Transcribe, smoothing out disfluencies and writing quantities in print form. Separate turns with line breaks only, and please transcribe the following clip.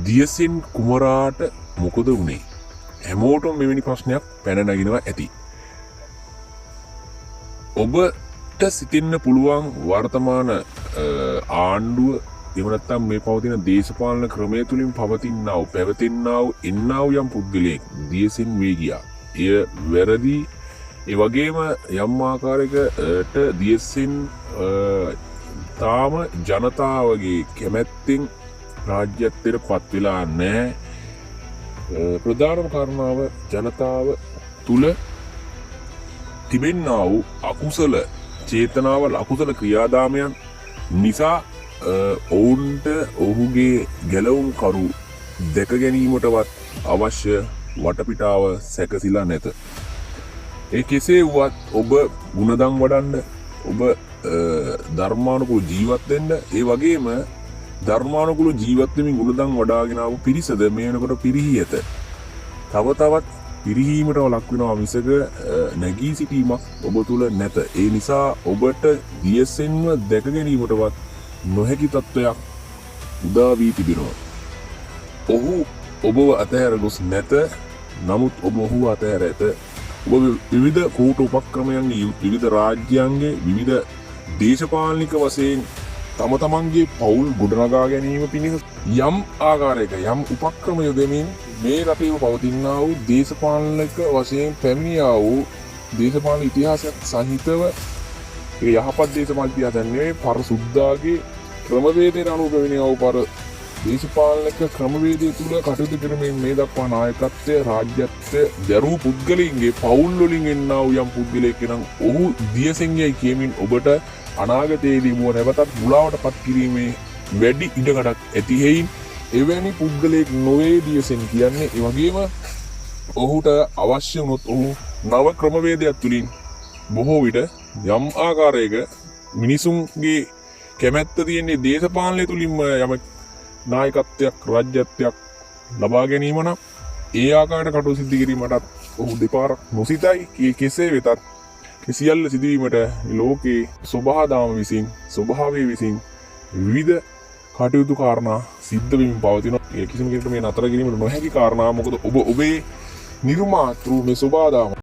දියසෙන් කුමරාට මොකද වුණේ? හැමෝටම මෙවැනි ප්‍රශ්නයක් පැන නගිනවා ඇති. ඔබට සිතෙන්න පුළුවන් වර්තමාන ආණ්ඩුව එහෙම නැත්නම් මේ පවතින දේශපාලන ක්‍රමය තුලින් පවතිනා වූ පැවතෙනා වූ එන්නා වූ යම් පුද්ගලයෙක් දියසෙන් වේ ගියා. එය වැරදි. ඒ වගේම යම් ආකාරයකට දියසෙන් තාම ජනතාවගේ කැමැත්තෙන් රාජ්‍යත්වයට පත් වෙලා නැහැ. ප්‍රධානම කාරණාව ජනතාව තුල තිබෙනා වූ අකුසල චේතනාවල් අකුසල ක්‍රියාදාමයන් නිසා ඔවුන්ට ඔහුගේ ගැලවුම් කරු දැක ගැනීමටවත් අවශ්‍ය වටපිටාව සැකසීලා නැත. ඒ කෙසේ වුවත් ඔබ ගුණදම් වඩන්න, ඔබ ධර්මානුකූල ජීවත් වෙන්න, ඒ වගේම ධර්මානුකූල ජීවත් වෙමින් ගුණදම් වඩාගෙන ආපු පිරිසද මේ වෙනකොට පිරිහි ඇත. තව තවත් පිරිහීමට ලක් වෙනවා මිසක නැගී සිටීමක් ඔබ තුල නැත. ඒ නිසා ඔබට දියසෙන්ව දැක ගැනීමටවත් නොහැකි තත්වයක් උදා වී තිබෙනවා. ඔහු ඔබව අතහැර ගොස් නැත. නමුත් ඔබ ඔහු අතහැර ඇත. ඔබ විවිධ කූට උපක්‍රමයන්ගේ, විවිධ රාජ්‍යයන්ගේ, විවිධ දේශපාලනික වශයෙන් තම තමන්ගේ පවුල් ගොඩනගා ගැනීම පිණිස යම් ආකාරයක යම් උපක්‍රම යොදමින් මේ රටේම පවතිනා වූ දේශපාලනික වශයෙන් පැමිණියා වූ දේශපාලන ඉතිහාසයක් සහිතව ඒ යහපත් දේශපාලන ඉතිහාසයක් නෙවෙයි පරසුද්දාගේ ක්‍රමවේදයට අනුව පැමිණියා වූ පර දේශපාලනික ක්‍රමවේදය තුළ කටයුතු කරමින් මේ දක්වා නායකත්වය රාජ්‍යත්වය දරූ පුද්ගලයින්ගේ පවුල් වලින් එන්නා වූ යම් පුද්ගලයෙක් නම් ඔහු දියසෙන් යයි කියමින් ඔබට අනාගතයේදී මුව නැවතත් මුලාවට පත් කිරීමේ වැඩි ඉඩකඩක් ඇති හේයින් එවැනි පුද්ගලයෙක් නොවේ දියසෙන් කියන්නේ. ඒ වගේම ඔහුට අවශ්‍ය වුණොත් ඔහු නව ක්‍රමවේදයක් තුලින් බොහෝ විට යම් ආකාරයක මිනිසුන්ගේ කැමැත්ත තියෙන්නේ දේශපාලනය තුලින්ම යම නායකත්වයක් රාජ්‍යත්වයක් ලබා ගැනීම නම් ඒ ආකාරයට කටයුතු සිදු කිරීමටත් ඔහු දෙපාරක් නොසිතයි. කෙසේ වෙතත් සියල්ල සිදුවීමට ලෝකේ ස්වභාවය විසින් විවිධ කටයුතු කාරණා සිද්ධ වෙමින් පවතිනවා. ඒ කිසිම කෙනෙකුට මේ නතර කිරීමට නොහැකි කාරණා. මොකද ඔබ ඔබේ නිර්මාතෘ මේ ස්වභාවය